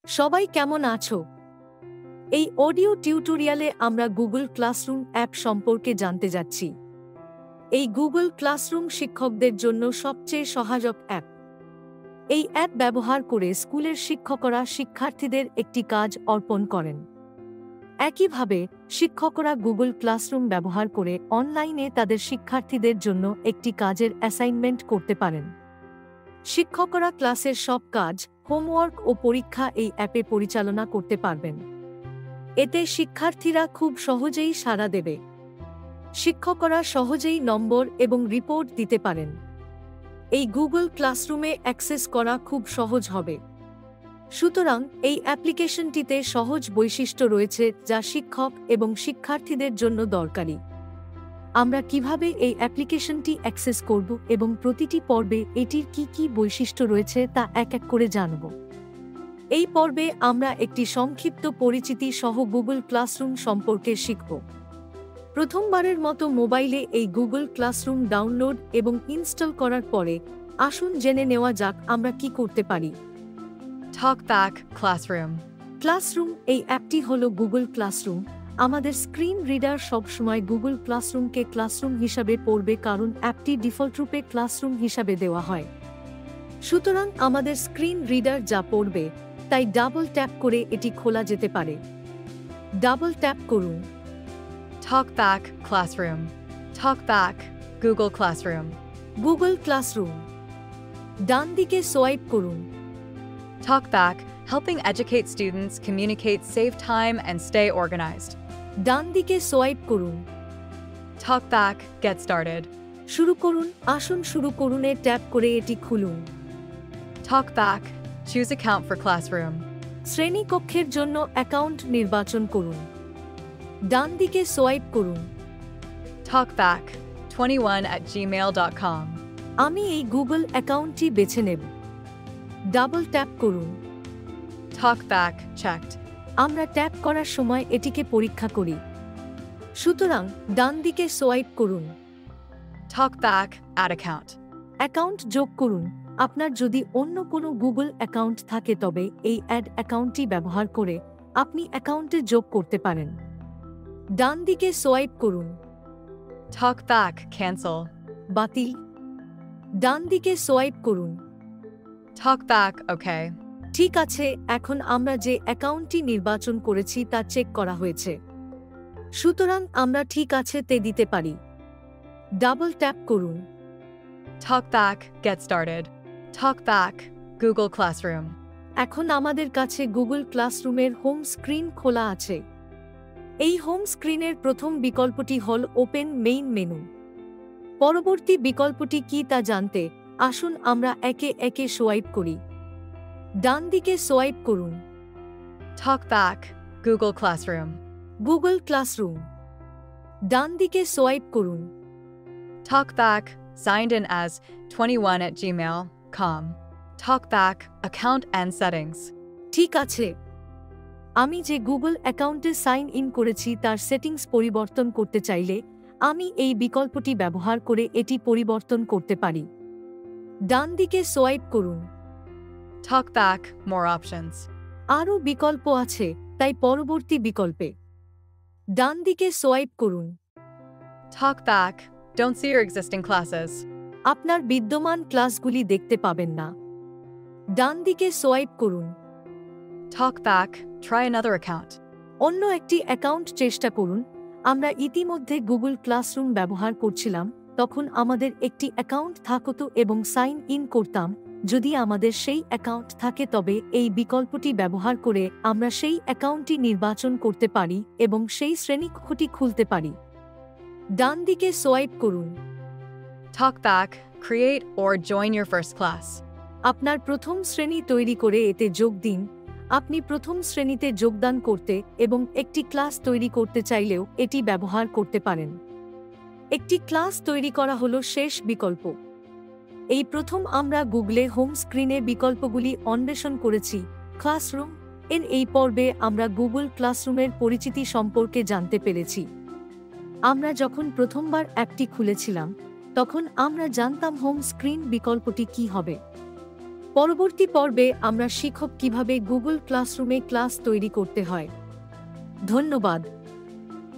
সবাই কেমন আছো? এই অডিও টিউটোরিয়ালে আমরা গুগল ক্লাসরুম অ্যাপ সম্পর্কে জানতে যাচ্ছি। এই গুগল ক্লাসরুম শিক্ষকদের জন্য সবচেয়ে সহায়ক অ্যাপ। এই অ্যাপ ব্যবহার করে স্কুলের শিক্ষকরা শিক্ষার্থীদের একটি কাজ অর্পণ করেন। একইভাবে শিক্ষকরা গুগল ক্লাসরুম ব্যবহার করে অনলাইনে তাদের শিক্ষার্থীদের জন্য একটি কাজের অ্যাসাইনমেন্ট করতে পারেন। শিক্ষকরা ক্লাসের সব কাজ, হোমওয়ার্ক ও পরীক্ষা এই অ্যাপে পরিচালনা করতে পারবেন। এতে শিক্ষার্থীরা খুব সহজেই সাড়া দেবে। শিক্ষকরা সহজেই নম্বর এবং রিপোর্ট দিতে পারেন। এই গুগল ক্লাসরুমে অ্যাক্সেস করা খুব সহজ হবে। সুতরাং এই অ্যাপ্লিকেশনটিতে সহজ বৈশিষ্ট্য রয়েছে যা শিক্ষক এবং শিক্ষার্থীদের জন্য দরকারি। আমরা কিভাবে এই অ্যাপ্লিকেশনটি অ্যাক্সেস করব এবং প্রতিটি পর্বে এটির কি কি বৈশিষ্ট্য রয়েছে তা এক এক করে জানব। এই পর্বে আমরা একটি সংক্ষিপ্ত পরিচিতি সহ গুগল ক্লাসরুম সম্পর্কে শিখব। প্রথমবারের মতো মোবাইলে এই গুগল ক্লাসরুম ডাউনলোড এবং ইনস্টল করার পরে আসুন জেনে নেওয়া যাক আমরা কি করতে পারি। TalkBack Classroom. ক্লাসরুম এই অ্যাপটি হলো গুগল ক্লাসরুম। আমাদের স্ক্রিন রিডার সবসময় গুগল ক্লাসরুমকে ক্লাসরুম হিসাবে পড়বে কারণ অ্যাপটি ডিফল্টরূপে ক্লাসরুম হিসাবে দেওয়া হয়। সুতরাং আমাদের স্ক্রিন রিডার যা পড়বে তাই ডাবল ট্যাপ করে এটি খোলা যেতে পারে। ডাবল ট্যাপ করুন। TalkBack Classroom. TalkBack Google Classroom. Google Classroom. ডান দিকে সোয়াইপ করুন। TalkBack, helping educate students communicate, save time, and stay organized. ডান দিকে সোয়াইপ করুন। TalkBack, get started. শুরু করুন। আসুন শুরু করুনে ট্যাপ করে এটি খুলুন। TalkBack, choose account for classroom. শ্রেণীকক্ষের জন্য অ্যাকাউন্ট নির্বাচন করুন। ডান দিকে সোয়াইপ করুন। TalkBack, 21@gmail.com. আমি এই গুগল অ্যাকাউন্টটি বেছে নেব। ডাবল ট্যাপ করুন। TalkBack, checked. আমরা ট্যাপ করার সময় এটিকে পরীক্ষা করি। সুতরাং ডান দিকে সোয়াইপ করুন। TalkBack, add account. অ্যাকাউন্ট যোগ করুন। আপনার যদি অন্য কোনো গুগল অ্যাকাউন্ট থাকে তবে এই অ্যাড অ্যাকাউন্টটি ব্যবহার করে আপনি অ্যাকাউন্টে যোগ করতে পারেন। ডান দিকে সোয়াইপ করুন। TalkBack, cancel. বাতিল। ডান দিকে সোয়াইপ করুন। TalkBack, okay. ঠিক আছে, এখন আমরা যে অ্যাকাউন্টটি নির্বাচন করেছি তা চেক করা হয়েছে। সুতরাং আমরা ঠিক আছে তে দিতে পারি। ডাবল ট্যাপ করুন। TalkBack, get started. TalkBack, Google Classroom. এখন আমাদের কাছে গুগল ক্লাসরুমের হোম স্ক্রিন খোলা আছে। এই হোম স্ক্রিনের প্রথম বিকল্পটি হল ওপেন মেইন মেনু। পরবর্তী বিকল্পটি কি তা জানতে আসুন আমরা একে একে সোয়াইপ করি। ডান দিকে সোয়াইপ করুন। TalkBack, Google Classroom. Google Classroom. ডান দিকে সোয়াইপ করুন। TalkBack, signed in as 21@gmail.com. TalkBack, account and settings. ঠিক আছে, আমি যে গুগল অ্যাকাউন্টে সাইন ইন করেছি তার সেটিংস পরিবর্তন করতে চাইলে আমি এই বিকল্পটি ব্যবহার করে এটি পরিবর্তন করতে পারি। ডান দিকে সোয়াইপ করুন। TalkBack, more options. আরও বিকল্প আছে, তাই পরবর্তী বিকল্পে ডান দিকে সোয়াইপ করুন। TalkBack, don't see your existing classes. আপনার বিদ্যমান ক্লাসগুলি দেখতে পাবেন না। ডান দিকে সোয়াইপ করুন। TalkBack, try another account. অন্য একটি অ্যাকাউন্ট চেষ্টা করুন। আমরা ইতিমধ্যে গুগল ক্লাসরুম ব্যবহার করছিলাম, তখন আমাদের একটি অ্যাকাউন্ট থাকতো এবং সাইন ইন করতাম। যদি আমাদের সেই অ্যাকাউন্ট থাকে তবে এই বিকল্পটি ব্যবহার করে আমরা সেই অ্যাকাউন্টটি নির্বাচন করতে পারি এবং সেই শ্রেণীকক্ষটি খুলতে পারি। ডান দিকে সোয়াইপ করুন। TalkBack, create or join your first class. আপনার প্রথম শ্রেণী তৈরি করে এতে যোগ দিন। আপনি প্রথম শ্রেণীতে যোগদান করতে এবং একটি ক্লাস তৈরি করতে চাইলেও এটি ব্যবহার করতে পারেন। একটি ক্লাস তৈরি করা হলো শেষ বিকল্প। এই প্রথম আমরা গুগলে হোম স্ক্রিনে বিকল্পগুলি অন্বেষণ করেছি। ক্লাসরুম এর এই পর্বে আমরা গুগল ক্লাসরুমের পরিচিতি সম্পর্কে জানতে পেরেছি। আমরা যখন প্রথমবার অ্যাপটি খুলেছিলাম তখন আমরা জানতাম হোম স্ক্রিন বিকল্পটি কি হবে। পরবর্তী পর্বে আমরা শিখব কিভাবে গুগল ক্লাসরুমে ক্লাস তৈরি করতে হয়। ধন্যবাদ।